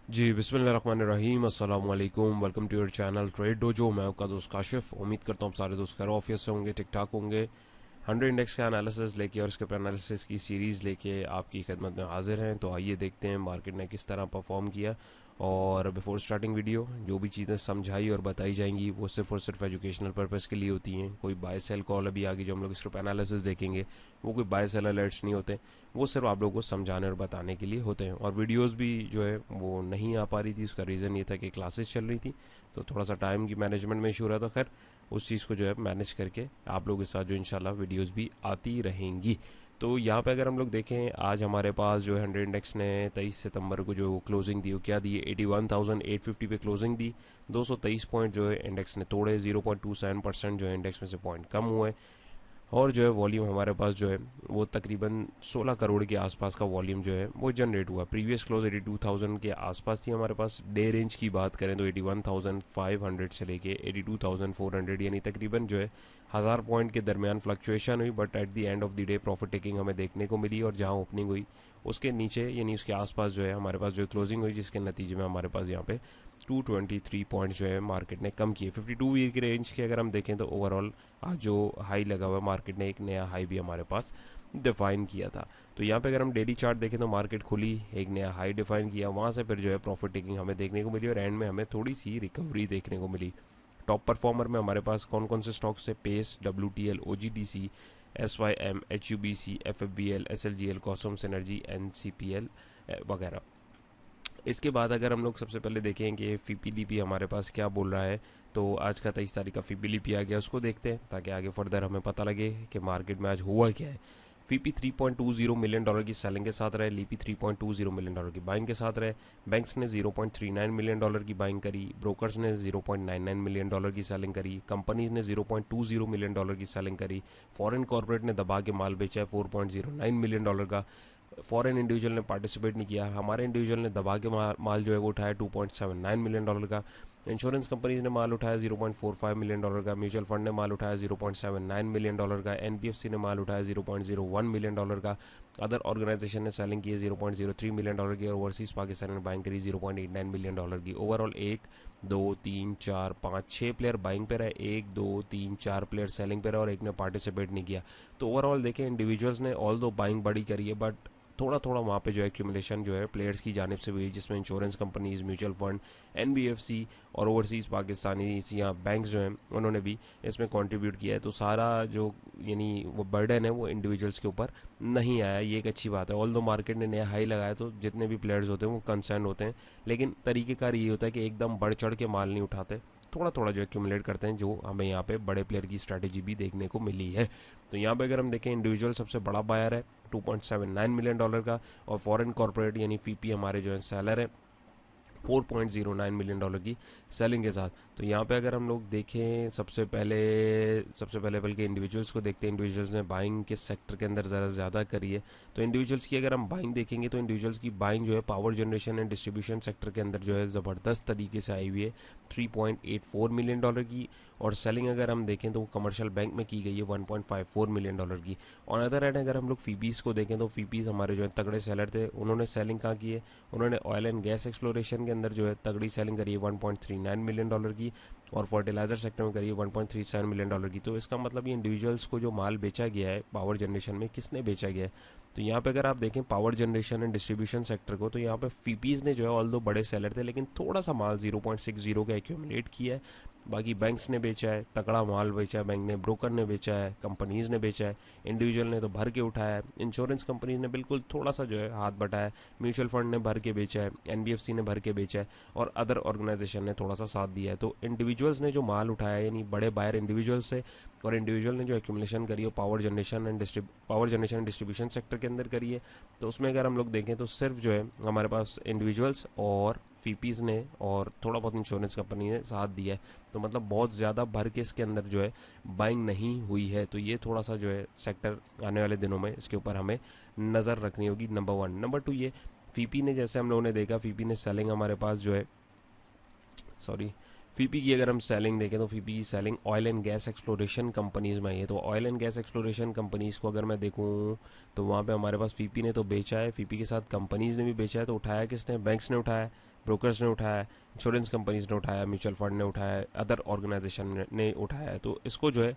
जी बिस्मिल्लाहिर्रहमानिर्रहीम अस्सलाम वालेकुम। Welcome to your channel trade dojo. मैं आपका दोस्त काशिफ। उम्मीद करता हूँ आप सारे दोस्त खैर ऑफिस से होंगे, ठीक ठाक होंगे। 100 इंडेक्स का एनालिसिस लेके और इसके एनालिसिस की सीरीज़ लेके आपकी खिदमत में हाजिर हैं। तो आइए देखते हैं मार्केट ने किस तरह परफॉर्म किया। और बिफोर स्टार्टिंग वीडियो, जो भी चीज़ें समझाई और बताई जाएंगी वो सिर्फ और सिर्फ एजुकेशनल पर्पज़ के लिए होती हैं। कोई बाय सेल कॉल अभी आगे जो हम लोग सिर्फ एनालिसिस देखेंगे वो कोई बाय सेल अलर्ट्स नहीं होते। वो सिर्फ आप लोगों को समझाने और बताने के लिए होते हैं। और वीडियोस भी जो है वो नहीं आ पा रही थी, उसका रीज़न ये था कि क्लासेस चल रही थी, तो थोड़ा सा टाइम की मैनेजमेंट में इशू रहा। तो खैर उस चीज़ को जो है मैनेज करके आप लोगों के साथ जो इंशाल्लाह वीडियोस भी आती रहेंगी। तो यहाँ पे अगर हम लोग देखें, आज हमारे पास जो है 100 इंडेक्स ने 23 सितंबर को जो क्लोजिंग दी वो क्या दी, 81,850 पे क्लोजिंग दी। 223 पॉइंट जो है इंडेक्स ने तोड़े, 0.27% जो है इंडेक्स में से पॉइंट कम हुए। और जो है वॉल्यूम हमारे पास जो है वो तकरीबन 16 करोड़ के आसपास का वॉल्यूम जो है वो जनरेट हुआ। प्रीवियस क्लोज 82,000 के आसपास थी हमारे पास। डे रेंज की बात करें तो 81,500 से लेके 82,400, यानी तकरीबन जो है 1000 पॉइंट के दरमियान फ्लक्चुएशन हुई। But at the end of the day profit taking हमें देखने को मिली, और जहां ओपनिंग हुई उसके नीचे यानी उसके आसपास जो है हमारे पास जो क्लोजिंग हुई, जिसके नतीजे में हमारे पास यहाँ पे 223 पॉइंट जो है मार्केट ने कम किए। 52 वीक की रेंज की अगर हम देखें तो ओवरऑल आज जो हाई लगा हुआ है मार्केट ने एक नया हाई भी हमारे पास डिफाइन किया था। तो यहाँ पे अगर हम डेली चार्ट देखें तो मार्केट खुली, एक नया हाई डिफाइन किया, वहाँ से फिर जो है प्रॉफिट टेकिंग हमें देखने को मिली और एंड में हमें थोड़ी सी रिकवरी देखने को मिली। टॉप परफॉर्मर में हमारे पास कौन कौन से स्टॉक्स थे? Pace, WTL, OGDC, SYM, HUBC, FFBL, SLGL, Cosmos Energy, NCPL वगैरह। इसके बाद अगर हम लोग सबसे पहले देखें कि फीपीडीपी हमारे पास क्या बोल रहा है, तो आज का 23 तारीख का फीपीडीपी आ गया, उसको देखते हैं ताकि आगे फर्दर हमें पता लगे कि मार्केट में आज हुआ क्या है। फीपी $3.20 मिलियन की सेलिंग के साथ रहे, लीपी $3.20 मिलियन की बाइंग के साथ रहे। बैंक्स ने $0.39 मिलियन की बाइंग करी, ब्रोकर्स ने $0.99 मिलियन की सेलिंग करी, कंपनीज ने $0.20 मिलियन की सेलिंग करी। फॉरेन कॉर्पोरेट ने दबा के माल बेचा है $4.09 मिलियन का। फॉरेन इंडिविजुअल ने पार्टिसिपेट नहीं किया। हमारे इंडिविजुअल ने दबा के माल जो है वो उठाया $2.79 मिलियन का। इंश्योरेंस कंपनीज ने माल उठाया $0.45 मिलियन का। म्यूचुअल फंड ने माल उठाया $0.79 मिलियन का। एनबीएफसी ने माल उठाया $0.01 मिलियन का। अदर ऑर्गेनाइजेशन ने सेलिंग की है $0.03 मिलियन की, और ओवरसीज पाकिस्तान ने बाइंग करी $0.89 मिलियन की। ओवरऑल 1 2 3 4 5 6 प्लेयर बाइंग पे रहे, 1 2 3 4 प्लेयर सेलिंग पे रहे और एक ने पार्टिसिपेट नहीं किया। तो ओवरऑल देखें इंडिविजुअल्स ने ऑल दो बाइंग बड़ी करी है, बट थोड़ा थोड़ा वहाँ पे जो है एक्यूमुलेशन जो है प्लेयर्स की जानिब से हुई, जिसमें insurance companies, mutual fund, NBFC और ओवरसीज़ पाकिस्तानी या बैंक्स जो हैं उन्होंने भी इसमें कंट्रीब्यूट किया है। तो सारा जो यानी वो बर्डन है वो इंडिविजुअल्स के ऊपर नहीं आया, ये एक अच्छी बात है। ऑल दो मार्केट ने नया हाई लगाया तो जितने भी प्लेयर्स होते हैं वो कंसर्न होते हैं, लेकिन तरीक़ेकार ये होता है कि एकदम बढ़ चढ़ के माल नहीं उठाते, थोड़ा थोड़ा जो एक्यूमुलेट करते हैं, जो हमें यहाँ पे बड़े प्लेयर की स्ट्रैटेजी भी देखने को मिली है। तो यहाँ पे अगर हम देखें इंडिविजुअल सबसे बड़ा बायर है $2.79 मिलियन का, और फॉरेन कॉर्पोरेट यानी फीपी हमारे जो है सेलर है $4.09 मिलियन की सेलिंग के साथ। तो यहाँ पे अगर हम लोग देखें सबसे पहले बल्कि इंडिविजुअल्स को देखते हैं, इंडिविजुअल्स ने बाइंग किस सेक्टर के अंदर ज़्यादा करी है। तो इंडिविजुअल्स की अगर हम बाइंग देखेंगे तो इंडिविजुअल्स की बाइंग जो है power generation and distribution sector के अंदर जो है ज़बरदस्त तरीके से आई हुई है, $3.84 मिलियन की। और सेलिंग अगर हम देखें तो वो कमर्शियल बैंक में की गई है $1.54 मिलियन की। ऑन अदर हैंड अगर हम लोग फीपीज़ को देखें तो फीपीज़ हमारे जो है तगड़े सेलर थे, उन्होंने सेलिंग कहाँ की है? उन्होंने ऑयल एंड गैस एक्सप्लोरेशन के अंदर जो है तगड़ी सेलिंग करी है $1.39 मिलियन की, और फर्टिलाइजर सेक्टर में करी है $1.37 मिलियन की। तो इसका मतलब ये इंडिविजुअल्स को जो माल बेचा गया है पावर जनरेशन में, किसने बेचा गया है? तो यहाँ पे अगर आप देखें power generation and distribution sector को, तो यहाँ पे फीपीज़ ने जो है ऑल दो बड़े सेलर थे लेकिन थोड़ा सा माल 0.60 का एक्यूमुलेट किया है। बाकी बैंक्स ने बेचा है, तगड़ा माल बेचा है, बैंक ने, ब्रोकर ने बेचा है, कंपनीज ने बेचा है, इंडिविजुअल ने तो भर के उठाया है। इंश्योरेंस कंपनीज ने बिल्कुल थोड़ा सा जो है हाथ बटाया, म्यूचुअल फंड ने भर के बेचा है, एनबीएफसी ने भर के बेचा है, और अदर ऑर्गेनाइजेशन ने थोड़ा सा साथ दिया है। तो इंडिविजुअल्स ने जो माल उठाया यानी बड़े बायर इंडिविजुअल्स से, और इंडिविजुअल ने जो एक्यूमुलेशन करी है power generation and distribution sector के अंदर करी है। तो उसमें अगर हम लोग देखें तो सिर्फ जो है हमारे पास इंडिविजुअल्स और फीपीज़ ने और थोड़ा बहुत इंश्योरेंस कंपनी ने साथ दिया है। तो मतलब बहुत ज़्यादा भर के इसके अंदर जो है बाइंग नहीं हुई है। तो ये थोड़ा सा जो है सेक्टर आने वाले दिनों में इसके ऊपर हमें नज़र रखनी होगी, नंबर वन। नंबर टू, ये फीपी ने जैसे हम लोगों ने देखा, फीपी ने सेलिंग हमारे पास जो है, सॉरी, फीपी की अगर हम सेलिंग देखें तो फीपी की selling oil and gas exploration companies में है। तो oil and gas exploration companies को अगर मैं देखूं तो वहाँ पे हमारे पास फीपी ने तो बेचा है, फीपी के साथ कंपनीज ने भी बेचा है। तो उठाया किसने? बैंक्स ने उठाया ब्रोकर्स ने उठाया है, इंश्योरेंस कंपनीज ने उठाया, म्यूचुअल फंड ने उठाया है, अदर ऑर्गेनाइजेशन ने उठाया है। तो इसको जो है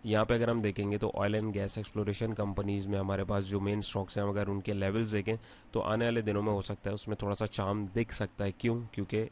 यहाँ पे अगर हम देखेंगे तो oil and gas exploration companies में हमारे पास जो मेन स्टॉक्स हैं, अगर उनके लेवल्स देखें तो आने वाले दिनों में हो सकता है उसमें थोड़ा सा चार्म दिख सकता है। क्यों? क्योंकि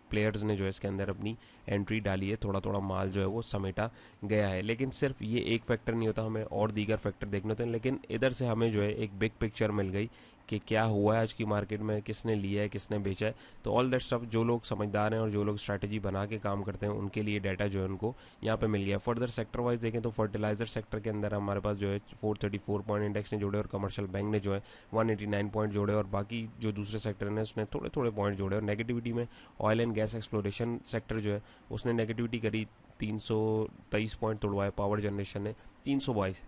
प्लेयर्स ने जो है इसके अंदर अपनी एंट्री डाली है, थोड़ा थोड़ा माल जो है वो समेटा गया है। लेकिन सिर्फ ये एक फैक्टर नहीं होता, हमें और दीगर फैक्टर देखने होते हैं। लेकिन इधर से हमें जो है एक बिग पिक्चर मिल गई कि क्या हुआ है आज की मार्केट में, किसने लिया है, किसने बेचा है। तो ऑल दैट स्टफ जो लोग समझदार हैं और जो लोग स्ट्रैटेजी बना के काम करते हैं उनके लिए डाटा जो है उनको यहाँ पे मिल गया। फर्दर सेक्टर वाइज देखें तो फर्टिलाइजर सेक्टर के अंदर हमारे पास जो है 434 पॉइंट इंडेक्स ने जोड़े और कमर्शियल बैंक ने जो है 189 पॉइंट जोड़े, और बाकी जो दूसरे सेक्टर ने उसने थोड़े थोड़े पॉइंट जोड़े। और नेगेटिविटी में oil and gas exploration sector जो है उसने नेगेटिविटी करी, 323 पॉइंट तोड़वाए, पावर जनरेशन ने 322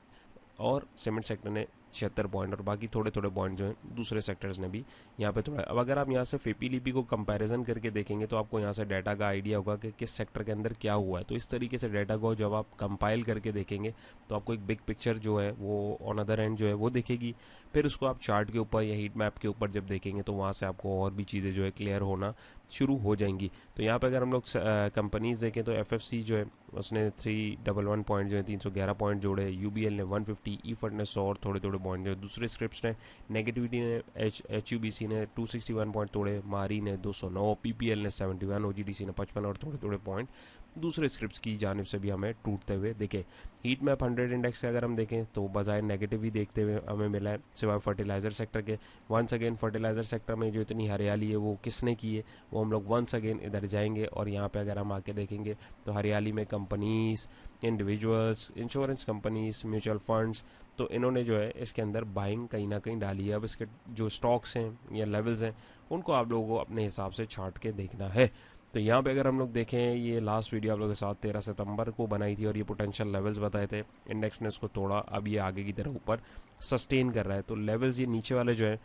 और सीमेंट सेक्टर ने 76 पॉइंट, और बाकी थोड़े थोड़े पॉइंट जो हैं दूसरे सेक्टर्स ने भी यहाँ पे थोड़ा। अब अगर आप यहाँ से फेपीलीपी को कंपैरिजन करके देखेंगे तो आपको यहाँ से डाटा का आइडिया होगा कि किस सेक्टर के अंदर क्या हुआ है। तो इस तरीके से डाटा को जब आप कंपाइल करके देखेंगे तो आपको एक बिग पिक्चर जो है वो ऑन अदर एंड जो है वो दिखेगी। फिर उसको आप चार्ट के ऊपर या हीट मैप के ऊपर जब देखेंगे तो वहाँ से आपको और भी चीज़ें जो है क्लियर होना शुरू हो जाएंगी। तो यहाँ पे अगर हम लोग कंपनीज देखें तो एफएफसी जो है उसने 311 पॉइंट जो है 311 पॉइंट जोड़े, यूबीएल ने 150, ई फंड ने 100 और थोड़े थोड़े पॉइंट जो दूसरे स्क्रिप्ट्स ने, नेगेटिविटी ने एचयूबीसी ने 261 पॉइंट तोड़े, मारी ने 209, पीपीएल ने 71, ओजीडीसी ने 55 और थोड़े थोड़े पॉइंट दूसरे स्क्रिप्ट्स की जानिब से भी हमें टूटते हुए दिखे। हीट मैप 100 इंडेक्स का अगर हम देखें तो बजाय नेगेटिव ही देखते हुए हमें मिला है, सिवाय फर्टिलाइजर सेक्टर के। वंस अगेन फर्टिलाइजर सेक्टर में जो इतनी हरियाली है वो किसने की है, वो हम लोग वंस अगेन इधर जाएंगे और यहाँ पे अगर हम आके देखेंगे तो हरियाली में companies, individuals, insurance companies, mutual funds, तो इन्होंने जो है इसके अंदर बाइंग कहीं ना कहीं डाली है। अब इसके जो स्टॉक्स हैं या लेवल्स हैं उनको आप लोगों को अपने हिसाब से छांट के देखना है। तो यहाँ पे अगर हम लोग देखें, ये लास्ट वीडियो आप लोगों के साथ 13 सितंबर को बनाई थी और ये पोटेंशियल लेवल्स बताए थे, इंडेक्स ने उसको तोड़ा, अब ये आगे की तरफ ऊपर सस्टेन कर रहा है। तो लेवल्स ये नीचे वाले जो है,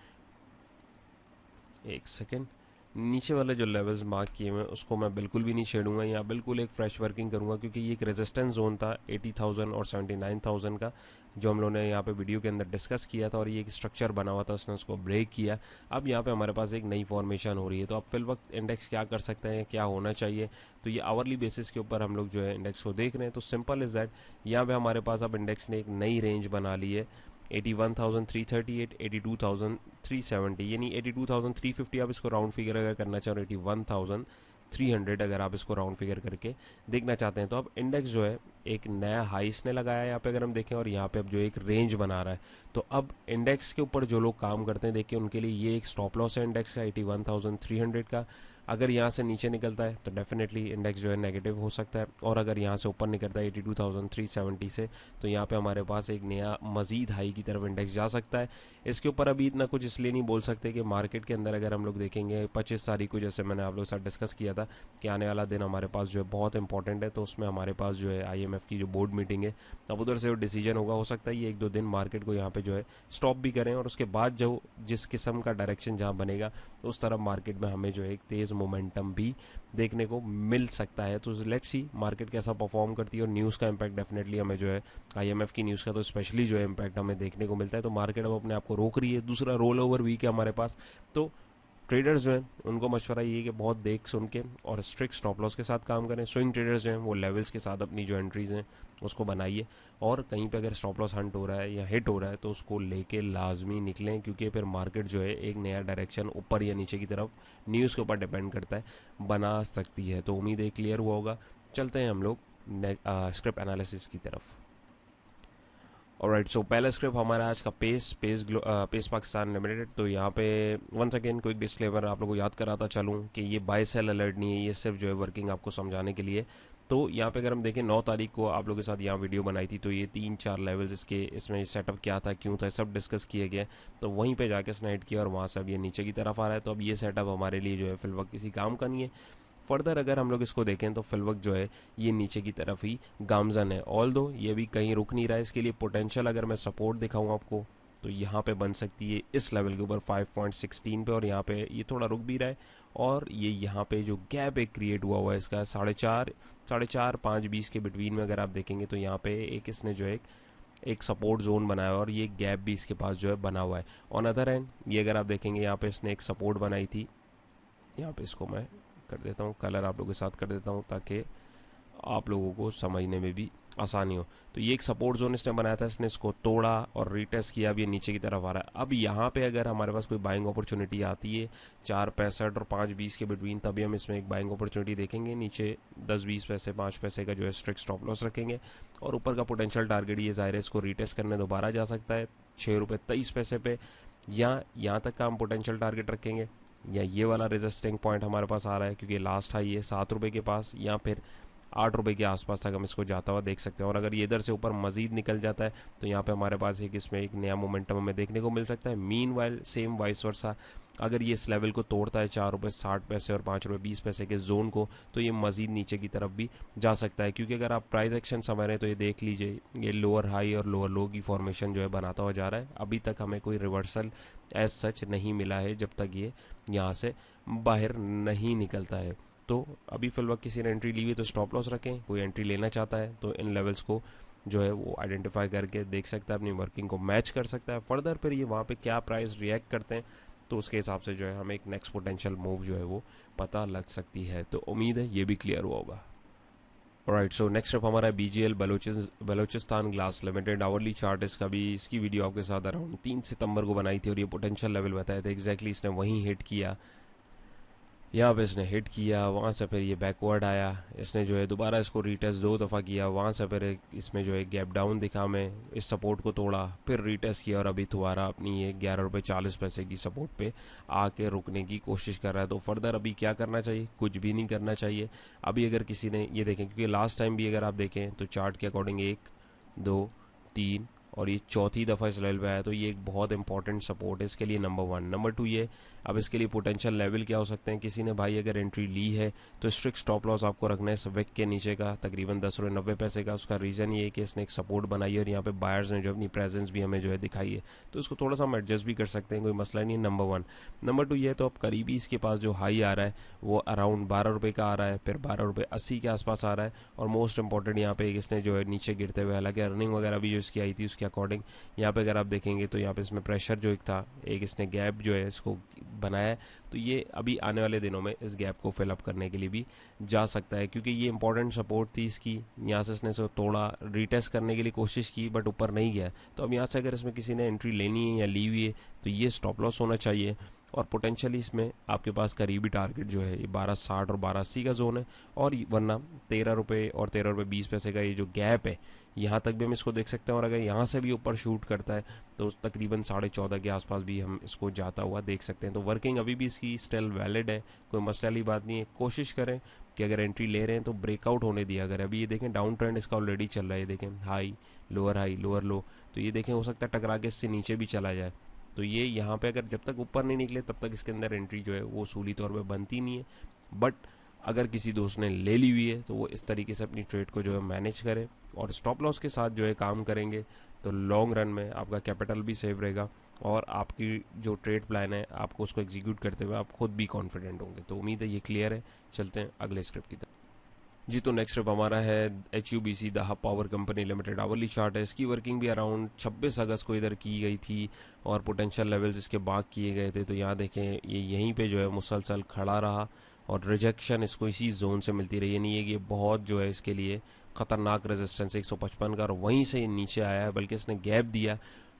एक सेकेंड, नीचे वाले जो लेवल्स मार्क किए हुए हैं उसको मैं बिल्कुल भी नहीं छेड़ूंगा, यहाँ बिल्कुल एक फ्रेश वर्किंग करूंगा, क्योंकि ये एक रेजिस्टेंस जोन था 80,000 और 79,000 का, जो हम लोगों ने यहाँ पे वीडियो के अंदर डिस्कस किया था, और ये एक स्ट्रक्चर बना हुआ था, उसने उसको ब्रेक किया। अब यहाँ पे हमारे पास एक नई फॉर्मेशन हो रही है। तो अब फिल वक्त इंडेक्स क्या कर सकते हैं, क्या होना चाहिए, तो ये आवरली बेसिस के ऊपर हम लोग जो है इंडेक्स को देख रहे हैं। तो सिंपल इज दैट, यहाँ पे हमारे पास अब इंडेक्स ने एक नई रेंज बना ली है, 81,338, 82,370, यानी 82,350 आप इसको राउंड फिगर अगर करना चाहो, 81,300 अगर आप इसको राउंड फिगर करके देखना चाहते हैं। तो अब इंडेक्स जो है एक नया हाई इसने लगाया है यहाँ पे अगर हम देखें, और यहाँ पे अब जो एक रेंज बना रहा है। तो अब इंडेक्स के ऊपर जो लोग काम करते हैं देखिए, उनके लिए ये एक स्टॉप लॉस है इंडेक्स का 81,300 का। अगर यहाँ से नीचे निकलता है तो डेफिनेटली इंडेक्स जो है नेगेटिव हो सकता है, और अगर यहाँ से ऊपर निकलता है 82,370 से, तो यहाँ पे हमारे पास एक नया मजीद हाई की तरफ इंडेक्स जा सकता है। इसके ऊपर अभी इतना कुछ इसलिए नहीं बोल सकते कि मार्केट के अंदर अगर हम लोग देखेंगे 25 तारीख को, जैसे मैंने आप लोगों के साथ डिस्कस किया था कि आने वाला दिन हमारे पास जो है बहुत इंपॉर्टेंट है, तो उसमें हमारे पास जो है IMF की जो बोर्ड मीटिंग है, अब उधर से जो डिसीजन होगा, हो सकता है ये 1-2 दिन मार्केट को यहाँ पे जो है स्टॉप भी करें, और उसके बाद जो जिस किस्म का डायरेक्शन जहाँ बनेगा उस तरफ मार्केट में हमें जो है एक तेज़ मोमेंटम भी देखने को मिल सकता है। तो लेट्स सी मार्केट कैसा परफॉर्म करती है, और न्यूज़ का इम्पैक्ट डेफिनेटली हमें जो है IMF की न्यूज़ का तो स्पेशली जो है इम्पैक्ट हमें देखने को मिलता है। तो मार्केट अब अपने आप को रोक रही है। दूसरा, रोल ओवर वीक है हमारे पास, तो ट्रेडर्स जो हैं उनको मशवरा ये है कि बहुत देख सुन के और स्ट्रिक्ट स्टॉप लॉस के साथ काम करें। स्विंग ट्रेडर्स जो हैं वो लेवल्स के साथ अपनी जो एंट्रीज हैं उसको बनाइए, और कहीं पे अगर स्टॉप लॉस हंट हो रहा है या हिट हो रहा है तो उसको लेके लाजमी निकलें, क्योंकि फिर मार्केट जो है एक नया डायरेक्शन ऊपर या नीचे की तरफ न्यूज़ के ऊपर डिपेंड करता है, बना सकती है। तो उम्मीद है क्लियर हुआ होगा। चलते हैं हम लोग स्क्रिप्ट एनालिसिस की तरफ। ऑलराइट, सो पहला स्क्रिप्ट हमारा आज का पेस पाकिस्तान लिमिटेड। तो यहाँ पे वंस अगेन कोई डिस्क्लेमर आप लोगों को याद कराता चलूँ कि ये बाय सेल अलर्ट नहीं है, ये सिर्फ जो है वर्किंग आपको समझाने के लिए। तो यहाँ पे अगर हम देखें 9 तारीख को आप लोगों के साथ यहाँ वीडियो बनाई थी, तो ये 3-4 लेवल्स इसमें सेटअप क्या था, क्यों था, सब डिस्कस किए गए। तो वहीं पे जाके इसने हिट किया और वहाँ से अब ये नीचे की तरफ आ रहा है। तो अब ये सेटअप हमारे लिए जो है फिल वक्त किसी काम का नहीं है। फर्दर अगर हम लोग इसको देखें तो फिल वक्त जो है ये नीचे की तरफ ही गामजन है, ऑल दो ये भी कहीं रुक नहीं रहा है। इसके लिए पोटेंशियल अगर मैं सपोर्ट दिखाऊँ आपको तो यहाँ पे बन सकती है इस लेवल के ऊपर 5.16 पे, और यहाँ पे ये थोड़ा रुक भी रहा है। और ये यहाँ पे जो गैप एक क्रिएट हुआ है इसका 4.5 5.20 के बिटवीन में अगर आप देखेंगे तो यहाँ पे एक इसने जो है एक सपोर्ट जोन बनाया है, और ये गैप भी इसके पास जो है बना हुआ है। ऑन अदर एंड ये अगर आप देखेंगे यहाँ पे इसने एक सपोर्ट बनाई थी यहाँ पे इसको मैं कर देता हूँ, कलर आप लोगों के साथ कर देता हूँ ताकि आप लोगों को समझने में भी आसानी हो। तो ये एक सपोर्ट जोन इसने बनाया था, इसने इसको तोड़ा और रीटेस्ट किया, अब ये नीचे की तरफ आ रहा है। अब यहाँ पे अगर हमारे पास कोई बाइंग अपॉर्चुनिटी आती है 4.65 और 5.20 के बिटवीन, तभी हम इसमें एक बाइंग अपॉर्चुनिटी देखेंगे। नीचे 10-20 पैसे 5 पैसे का जो है स्ट्रिक्ट स्टॉप लॉस रखेंगे और ऊपर का पोटेंशियल टारगेट ये ज़ाहिर है इसको रीटेस्ट करने दोबारा जा सकता है 6 रुपये 23 पैसे पे, या यहाँ तक का हम पोटेंशियल टारगेट रखेंगे, या ये वाला रेजिस्टिंग पॉइंट हमारे पास आ रहा है क्योंकि लास्ट हाई है 7 रुपये के पास, या फिर 8 रुपये के आसपास तक हम इसको जाता हुआ देख सकते हैं। और अगर ये इधर से ऊपर मजीद निकल जाता है तो यहाँ पे हमारे पास इसमें एक नया मोमेंटम हमें देखने को मिल सकता है। Mean while same vice versa, अगर ये इस लेवल को तोड़ता है 4 रुपये 60 पैसे और 5 रुपये 20 पैसे के जोन को, तो ये मजीद नीचे की तरफ भी जा सकता है। क्योंकि अगर आप प्राइस एक्शन समझ रहे हैं तो ये देख लीजिए, ये लोअर हाई और लोअर लो की फॉर्मेशन जो है बनाता हुआ जा रहा है। अभी तक हमें कोई रिवर्सल एज सच नहीं मिला है जब तक ये यहाँ से बाहर नहीं निकलता है। तो अभी फिल वक्त किसी ने एंट्री ली हुई तो स्टॉप लॉस रखें, कोई एंट्री लेना चाहता है तो इन लेवल्स को जो है वो आइडेंटिफाई करके देख सकता है, अपनी वर्किंग को मैच कर सकता है। फर्दर फिर ये वहाँ पे क्या प्राइस रिएक्ट करते हैं तो उसके हिसाब से जो है हमें एक नेक्स्ट पोटेंशियल मूव जो है वो पता लग सकती है। तो उम्मीद है ये भी क्लियर हुआ होगा। राइट, सो नेक्स्ट स्टेप हमारा BGL Balochistan glass limited hourly chart. इसका भी इसकी वीडियो आपके साथ अराउंड 3 सितंबर को बनाई थी और ये पोटेंशियल लेवल बताए थे एग्जैक्टली इसने वहीं हिट किया, यहाँ पे इसने हिट किया, वहाँ से फिर ये बैकवर्ड आया, इसने जो है दोबारा इसको रीटेस्ट 2 दफ़ा किया, वहाँ से फिर इसमें जो है गैप डाउन दिखा, में इस सपोर्ट को तोड़ा, फिर रीटेस्ट किया और अभी दोबारा अपनी ये 11 रुपये 40 पैसे की सपोर्ट पे आके रुकने की कोशिश कर रहा है। तो फर्दर अभी क्या करना चाहिए? कुछ भी नहीं करना चाहिए। अभी अगर किसी ने ये देखें, क्योंकि लास्ट टाइम भी अगर आप देखें तो चार्ट के अकॉर्डिंग 1 2 3 और ये चौथी दफ़ा इस लेवल पे आया, तो ये एक बहुत इंपॉर्टेंट सपोर्ट है इसके लिए, नंबर 1। नंबर 2 ये, अब इसके लिए पोटेंशियल लेवल क्या हो सकते हैं? किसी ने भाई अगर एंट्री ली है तो स्ट्रिक्ट स्टॉप लॉस आपको रखना है इस विक के नीचे का, तकरीबन 10 रुपये 90 पैसे का। उसका रीज़न ये है कि इसने एक सपोर्ट बनाई है और यहाँ पे बायर्स ने जो अपनी प्रेजेंस भी हमें जो है दिखाई है, तो इसको थोड़ा सा हम एडजस्ट भी कर सकते हैं, कोई मसला नहीं है। नंबर 1। नंबर 2 ये है, तो अब करीबी इसके पास जो हाई आ रहा है वो अराउंड 12 रुपये का आ रहा है, फिर 12 रुपये 80 के आसपास आ रहा है, और मोस्ट इंपॉर्टेंट यहाँ पे इसने जो है नीचे गिरते हुए, हालांकि अर्निंग वगैरह भी जो इसकी आई थी उसके अकॉर्डिंग यहाँ पे अगर आप देखेंगे तो यहाँ पे इसमें प्रेशर जो एक था, एक इसने गैप जो है इसको बनाया है, तो ये अभी आने वाले दिनों में इस गैप को फिलअप करने के लिए भी जा सकता है, क्योंकि ये इंपॉर्टेंट सपोर्ट थी इसकी। यहाँ से इसने इसको तोड़ा, रीटेस्ट करने के लिए कोशिश की बट ऊपर नहीं गया, तो अब यहाँ से अगर इसमें किसी ने एंट्री लेनी है या ली हुई है तो ये स्टॉप लॉस होना चाहिए। और पोटेंशियली इसमें आपके पास करीबी टारगेट जो है ये 12.60 और 12.80 का जोन है, और वरना 13 रुपये और 13 रुपये 20 पैसे का ये जो गैप है यहाँ तक भी हम इसको देख सकते हैं। और अगर यहाँ से भी ऊपर शूट करता है तो तकरीबन 14.5 के आसपास भी हम इसको जाता हुआ देख सकते हैं। तो वर्किंग अभी भी इसकी स्टिल वैलिड है, कोई मसले वाली बात नहीं है। कोशिश करें कि अगर एंट्री ले रहे हैं तो ब्रेकआउट होने दिया। अगर अभी ये देखें डाउन ट्रेंड इसका ऑलरेडी चल रहा है, ये देखें हाई लोअर लो, तो ये देखें हो सकता है टकरा के इससे नीचे भी चला जाए। तो ये यहाँ पे अगर जब तक ऊपर नहीं निकले तब तक इसके अंदर एंट्री जो है वो उसूली तौर पे बनती नहीं है। बट अगर किसी दोस्त ने ले ली हुई है तो वो इस तरीके से अपनी ट्रेड को जो है मैनेज करे और स्टॉप लॉस के साथ जो है काम करेंगे, तो लॉन्ग रन में आपका कैपिटल भी सेव रहेगा और आपकी जो ट्रेड प्लान है आपको उसको एग्जीक्यूट करते हुए आप खुद भी कॉन्फिडेंट होंगे। तो उम्मीद है ये क्लियर है। चलते हैं अगले स्क्रिप्ट की तरफ। जी, तो नेक्स्ट स्टेप हमारा है HUBC the Hub Power Company limited hourly chart है। इसकी वर्किंग भी अराउंड 26 अगस्त को इधर की गई थी और पोटेंशियल लेवल्स इसके बाद किए गए थे। तो यहाँ देखें ये यहीं पे जो है मुसलसल खड़ा रहा और रिजेक्शन इसको इसी जोन से मिलती रही। नहीं है कि ये बहुत जो है इसके लिए ख़तरनाक रेजिस्टेंस 155 का, और वहीं से नीचे आया है, बल्कि इसने गैप दिया,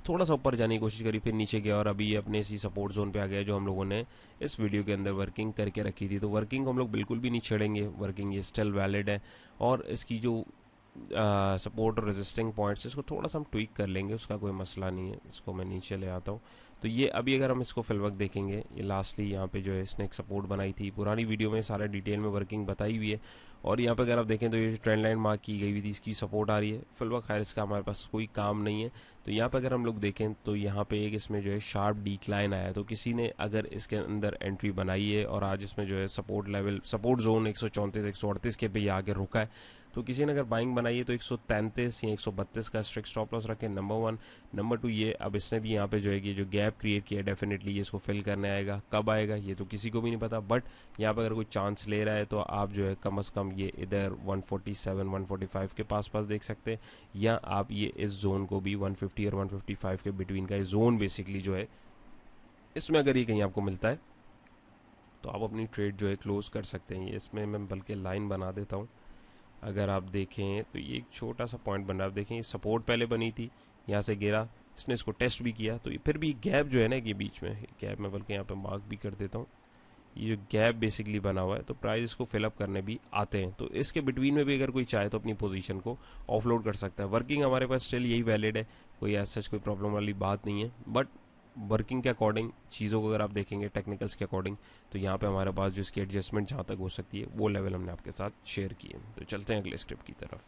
थोड़ा सा ऊपर जाने की कोशिश करी, फिर नीचे गया और अभी ये अपने इसी सपोर्ट जोन पे आ गया जो हम लोगों ने इस वीडियो के अंदर वर्किंग करके रखी थी। तो वर्किंग को हम लोग बिल्कुल भी नहीं छेड़ेंगे, वर्किंग ये स्टिल वैलिड है और इसकी जो सपोर्ट और रेजिस्टिंग पॉइंट्स इसको थोड़ा सा हम ट्वीक कर लेंगे, उसका कोई मसला नहीं है। इसको मैं नीचे ले आता हूँ। तो ये अभी अगर हम इसको फिल वक्त देखेंगे, ये लास्टली यहाँ पे जो है इसने एक सपोर्ट बनाई थी, पुरानी वीडियो में सारा डिटेल में वर्किंग बताई हुई है। और यहाँ पे अगर आप देखें तो ये ट्रेंड लाइन मार्क की गई हुई थी, इसकी सपोर्ट आ रही है। फिल वक्त खैर इसका हमारे पास कोई काम नहीं है। तो यहाँ पे अगर हम लोग देखें तो यहाँ पे एक इसमें जो है शार्प डिक्लाइन आया, तो किसी ने अगर इसके अंदर एंट्री बनाई है और आज इसमें जो है सपोर्ट लेवल सपोर्ट जोन 134 138 के पे आके रुका है, तो किसी ने अगर बाइंग बनाई है तो 133 या 132 का स्ट्रिक्ट स्टॉप लॉस रखें, नंबर 1। नंबर 2 ये अब इसने भी यहाँ पे जो है कि जो गैप क्रिएट किया, डेफिनेटली ये इसको फिल करने आएगा। कब आएगा ये तो किसी को भी नहीं पता, बट यहाँ पे अगर कोई चांस ले रहा है तो आप जो है कम से कम ये इधर 147 145 के पास देख सकते हैं, या आप ये इस जोन को भी 150 और 155 के बिटवीन का जोन बेसिकली जो है, इसमें अगर ये कहीं आपको मिलता है तो आप अपनी ट्रेड जो है क्लोज कर सकते हैं। इसमें मैं बल्कि लाइन बना देता हूँ। अगर आप देखें तो ये एक छोटा सा पॉइंट बन रहा है। आप देखें ये सपोर्ट पहले बनी थी, यहाँ से गिरा, इसने इसको टेस्ट भी किया, तो ये फिर भी गैप जो है ना कि बीच में गैप, मैं बल्कि यहाँ पे मार्क भी कर देता हूँ, ये जो गैप बेसिकली बना हुआ है, तो प्राइस इसको फिलअप करने भी आते हैं। तो इसके बिटवीन में भी अगर कोई चाहे तो अपनी पोजीशन को ऑफलोड कर सकता है। वर्किंग हमारे पास स्टिल यही वैलिड है, कोई ऐसा कोई प्रॉब्लम वाली बात नहीं है। बट वर्किंग के अकॉर्डिंग चीज़ों को अगर आप देखेंगे टेक्निकल्स के अकॉर्डिंग, तो यहाँ पे हमारे पास जो इसकी एडजस्टमेंट जहाँ तक हो सकती है वो लेवल हमने आपके साथ शेयर किए। तो चलते हैं अगले स्टेप की तरफ।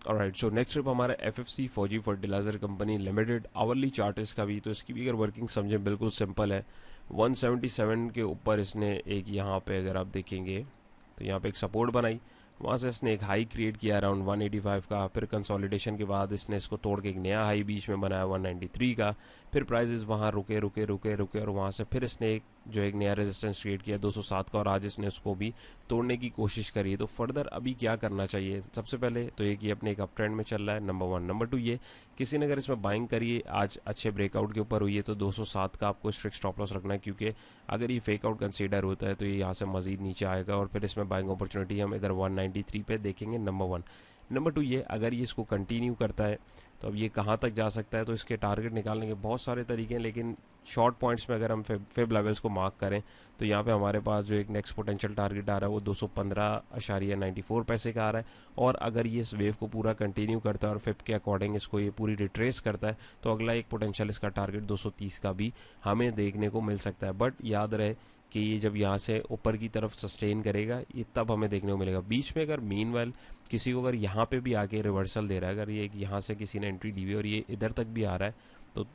ऑलराइट, सो नेक्स्ट स्टेप हमारा FFC Fauji fertilizer company limited hourly chart इसका भी। तो इसकी भी अगर वर्किंग समझें बिल्कुल सिंपल है। 177 के ऊपर इसने एक यहाँ पे अगर आप देखेंगे तो यहाँ पे एक सपोर्ट बनाई, वहाँ से इसने एक हाई क्रिएट किया अराउंड 185 का, फिर कंसोलिडेशन के बाद इसने इसको तोड़ के एक नया हाई बीच में बनाया 193 का, फिर प्राइजेस वहाँ रुके रुके रुके रुके और वहाँ से फिर इसने एक नया रेजिस्टेंस क्रिएट किया 207 का, और आज इसने उसको भी तोड़ने की कोशिश करी है। तो फर्दर अभी क्या करना चाहिए, सबसे पहले तो ये अपने एक अप ट्रेंड में चल रहा है, नंबर 1। नंबर 2 ये किसी ने अगर इसमें बाइंग करी है, आज अच्छे ब्रेकआउट के ऊपर हुई है, तो 207 का आपको स्ट्रिक्ट स्टॉप लॉस रखना है, क्योंकि अगर ये फेक आउट कंसीडर होता है तो ये यहाँ से मजीद नीचे आएगा और फिर इसमें बाइंग अपॉर्चुनिटी हम इधर 193 पे देखेंगे, नंबर 1। नंबर 2 ये अगर ये इसको कंटिन्यू करता है तो अब ये कहाँ तक जा सकता है, तो इसके टारगेट निकालने के बहुत सारे तरीके हैं, लेकिन शॉर्ट पॉइंट्स में अगर हम फेब लेवल्स को मार्क करें तो यहाँ पे हमारे पास जो एक नेक्स्ट पोटेंशियल टारगेट आ रहा है वो 215.94 पैसे का आ रहा है। और अगर ये इस वेव को पूरा कंटिन्यू करता है और फेब के अकॉर्डिंग इसको ये पूरी रिट्रेस करता है, तो अगला एक पोटेंशियल इसका टारगेट 230 का भी हमें देखने को मिल सकता है। बट याद रहे कि ये जब यहाँ से ऊपर की तरफ सस्टेन करेगा, ये तब हमें देखने को मिलेगा। बीच में अगर मीनवाइल किसी को अगर यहाँ पे भी आके रिवर्सल दे रहा है, अगर ये यहाँ से किसी ने एंट्री ली हुई और ये इधर तक भी आ रहा है, तो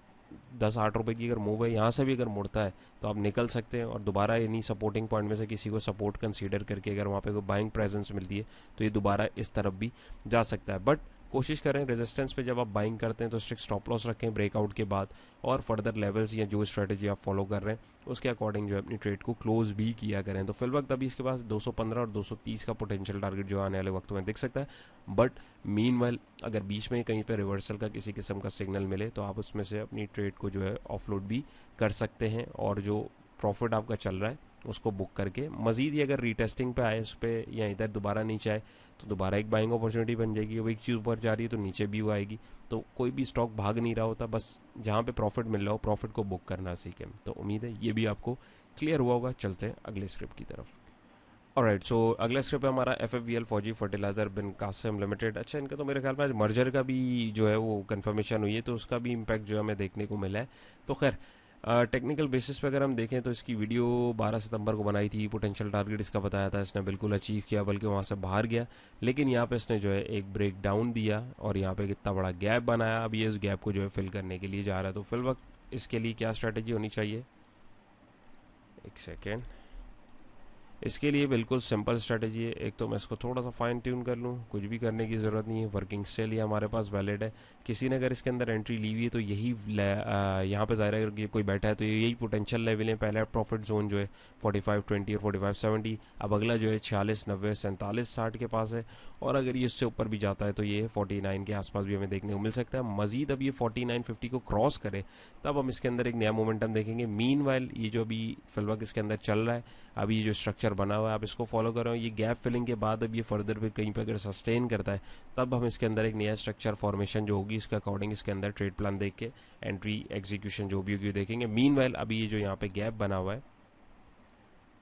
10-8 रुपए की अगर मूव है, यहाँ से भी अगर मुड़ता है तो आप निकल सकते हैं और दोबारा इन्हीं सपोर्टिंग पॉइंट में से किसी को सपोर्ट कंसीडर करके अगर वहाँ पे कोई बाइंग प्रेजेंस मिलती है तो ये दोबारा इस तरफ भी जा सकता है। बट कोशिश करें रेजिस्टेंस पे जब आप बाइंग करते हैं तो स्ट्रिक्ट स्टॉप लॉस रखें ब्रेकआउट के बाद, और फर्दर लेवल्स या जो स्ट्रेटजी आप फॉलो कर रहे हैं उसके अकॉर्डिंग जो है अपनी ट्रेड को क्लोज भी किया करें। तो फिल वक्त अभी इसके पास 215 और 230 का पोटेंशियल टारगेट जो आने वाले वक्त में दिख सकता है। बट मीनवाइल अगर बीच में कहीं पर रिवर्सल का किसी किस्म का सिग्नल मिले तो आप उसमें से अपनी ट्रेड को जो है ऑफलोड भी कर सकते हैं, और जो प्रॉफिट आपका चल रहा है उसको बुक करके मजीद ही अगर रीटेस्टिंग पे आए उस पर या इधर दोबारा नीचे आए तो दोबारा एक बाइंग अपॉर्चुनिटी बन जाएगी। अब एक चीज़ ऊपर जा रही है तो नीचे भी वो आएगी। तो कोई भी स्टॉक भाग नहीं रहा होता, बस जहाँ पे प्रॉफिट मिल रहा हो प्रॉफिट को बुक करना सीखें। तो उम्मीद है ये भी आपको क्लियर हुआ होगा। चलते हैं अगले स्क्रिप्ट की तरफ। ऑलराइट, सो अगला स्क्रिप्ट है हमारा एफएफवीएल फौजी फर्टिलाइजर बिन कासिम लिमिटेड। अच्छा, इनका तो मेरे ख्याल में आज मर्जर का भी जो है वो कंफर्मेशन हुई है, तो उसका भी इम्पैक्ट जो है हमें देखने को मिला है। तो खैर टेक्निकल बेसिस पे अगर हम देखें तो इसकी वीडियो 12 सितंबर को बनाई थी, पोटेंशियल टारगेट इसका बताया था, इसने बिल्कुल अचीव किया, बल्कि वहाँ से बाहर गया। लेकिन यहाँ पे इसने जो है एक ब्रेक डाउन दिया और यहाँ पे कितना बड़ा गैप बनाया। अब ये इस गैप को जो है फिल करने के लिए जा रहा है। तो फिल वक्त इसके लिए क्या स्ट्रैटेजी होनी चाहिए, एक सेकेंड, इसके लिए बिल्कुल सिंपल स्ट्रैटेजी है। एक तो मैं इसको थोड़ा सा फाइन ट्यून कर लूँ, कुछ भी करने की ज़रूरत नहीं है, वर्किंग स्टिल ये हमारे पास वैलिड है। किसी ने अगर इसके अंदर एंट्री ली हुई है तो यही यहाँ पे ज़ाहिर है अगर कोई बैठा है तो यही पोटेंशियल लेवल है। पहला प्रॉफिट जोन जो है 45-20 और 45-70, अब अगला जो है 46, 90, 47, 60 के पास है, और अगर ये इससे ऊपर भी जाता है तो ये 49 के आसपास भी हमें देखने को मिल सकता है। मजीद अब ये 49-50 को क्रॉस करे तब हम इसके अंदर एक नया मोमेंटम देखेंगे। मीनवाइल ये जो अभी फिलहाल इसके अंदर चल रहा है, अभी ये जो स्ट्रक्चर बना हुआ है आप इसको फॉलो कर रहे हो, ये गैप फिलिंग के बाद अब ये फर्दर भी कहीं पर अगर सस्टेन करता है तब हम इसके अंदर एक नया स्ट्रक्चर फॉर्मेशन जो होगी इसके अकॉर्डिंग इसके अंदर ट्रेड प्लान देख के एंट्री एग्जीक्यूशन जो भी होगी देखेंगे। मीनवाइल अभी ये जो यहाँ पे गैप बना हुआ है,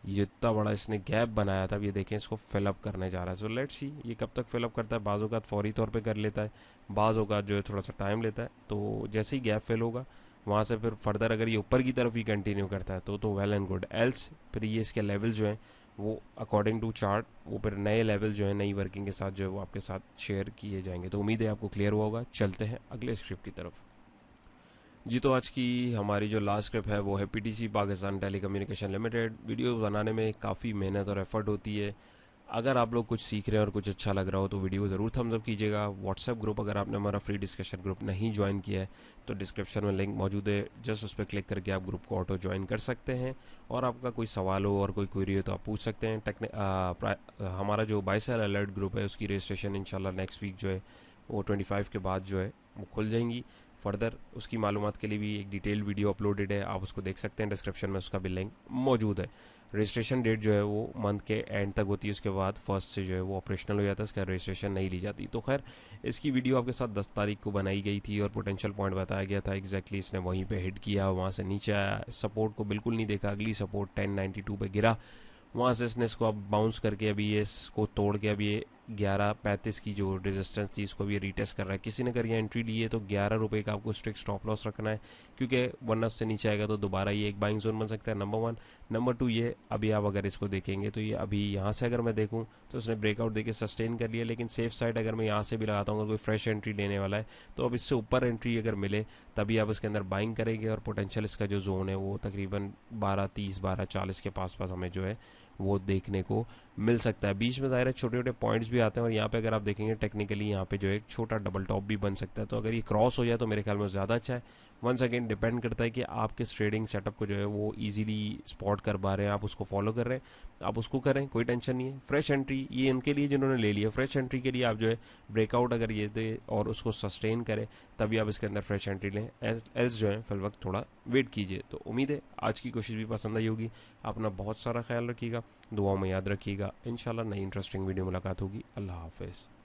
ये इतना बड़ा इसने गैप बनाया था, ये देखें इसको फिलअप करने जा रहा है। सो लेट्स सी ये कब तक फिलअप करता है। बाज़ औक़ात फौरी तौर पे कर लेता है, बाज़ औक़ात जो है थोड़ा सा टाइम लेता है। तो जैसे ही गैप फिल होगा वहाँ से फिर फर्दर अगर ये ऊपर की तरफ ही कंटिन्यू करता है तो वेल एंड गुड, एल्स फिर ये इसके लेवल जो हैं वो अकॉर्डिंग टू चार्ट वो फिर नए लेवल जो है नई वर्किंग के साथ जो है वो आपके साथ शेयर किए जाएंगे। तो उम्मीद है आपको क्लियर हुआ होगा। चलते हैं अगले स्क्रिप्ट की तरफ। जी, तो आज की हमारी जो लास्ट स्क्रिप्ट है वो है PTC Pakistan telecommunication limited. Video बनाने में काफ़ी मेहनत और एफर्ट होती है। अगर आप लोग कुछ सीख रहे हैं और कुछ अच्छा लग रहा हो तो वीडियो ज़रूर थम्स अप कीजिएगा। व्हाट्सएप ग्रुप अगर आपने हमारा फ्री डिस्कशन ग्रुप नहीं ज्वाइन किया है तो डिस्क्रिप्शन में लिंक मौजूद है, जस्ट उस पर क्लिक करके आप ग्रुप को ऑटो ज्वाइन कर सकते हैं। और आपका कोई सवाल हो और कोई क्वेरी हो तो आप पूछ सकते हैं। हमारा जो बाय सेल अलर्ट ग्रुप है उसकी रजिस्ट्रेशन इंशाल्लाह नेक्स्ट वीक जो है वो 25 के बाद जो है वो खुल जाएंगी। फर्दर उसकी मालूमात के लिए भी एक डिटेल्ड वीडियो अपलोडेड है, आप उसको देख सकते हैं, डिस्क्रिप्शन में उसका भी लिंक मौजूद है। रजिस्ट्रेशन डेट जो है वो मंथ के एंड तक होती है, उसके बाद फर्स्ट से जो है वो ऑपरेशनल हो जाता है, इसका रजिस्ट्रेशन नहीं ली जाती। तो खैर इसकी वीडियो आपके साथ 10 तारीख को बनाई गई थी और पोटेंशियल पॉइंट बताया गया था, एग्जैक्टली इसने वहीं पे हिट किया, वहाँ से नीचे आया, सपोर्ट को बिल्कुल नहीं देखा, अगली सपोर्ट 1092 पे गिरा, वहाँ से इसने इसको अब बाउंस करके अभी ये इसको तोड़ के अभी ये 11.35 की जो रेजिस्टेंस थी इसको भी रीटेस्ट कर रहा है। किसी ने करिए एंट्री ली है तो 11 रुपये का आपको स्ट्रिक्ट स्टॉप लॉस रखना है, क्योंकि वरना उससे नीचे आएगा तो दोबारा ये एक बाइंग जोन बन सकता है, नंबर 1। नंबर 2 ये अभी आप अगर इसको देखेंगे तो ये अभी यहाँ से अगर मैं देखूँ तो उसने ब्रेकआउट देके सस्टेन कर लिया, लेकिन सेफ साइड अगर मैं यहाँ से भी लगाता हूँ, अगर कोई फ्रेश एंट्री लेने वाला है तो अब इससे ऊपर एंट्री अगर मिले तभी आप इसके अंदर बाइंग करेंगे, और पोटेंशियल इसका जो जोन है वो तकरीबन 12.30 12.40 के पास पास हमें जो है वो देखने को मिल सकता है। बीच में ज़ाहिर है छोटे छोटे पॉइंट्स भी आते हैं, और यहाँ पे अगर आप देखेंगे टेक्निकली यहाँ पे जो है एक छोटा डबल टॉप भी बन सकता है, तो अगर ये क्रॉस हो जाए तो मेरे ख्याल में ज़्यादा अच्छा है। वंस अगेन डिपेंड करता है कि आप किस ट्रेडिंग सेटअप को जो है वो इजीली स्पॉट कर पा रहे हैं, आप उसको फॉलो कर रहे हैं, आप उसको करें, कोई टेंशन नहीं है। फ्रेश एंट्री ये इनके लिए जिन्होंने ले लिया, फ्रेश एंट्री के लिए आप जो है ब्रेकआउट अगर ये दे और उसको सस्टेन करें तभी आप इसके अंदर फ्रेश एंट्री लें, एल्स जो है फिल वक्त थोड़ा वेट कीजिए। तो उम्मीद है आज की कोशिश भी पसंद आई होगी। अपना बहुत सारा ख्याल रखिएगा, दुआओं में याद रखिएगा। इंशाल्लाह नई इंटरेस्टिंग वीडियो मुलाकात होगी। अल्लाह हाफिज़।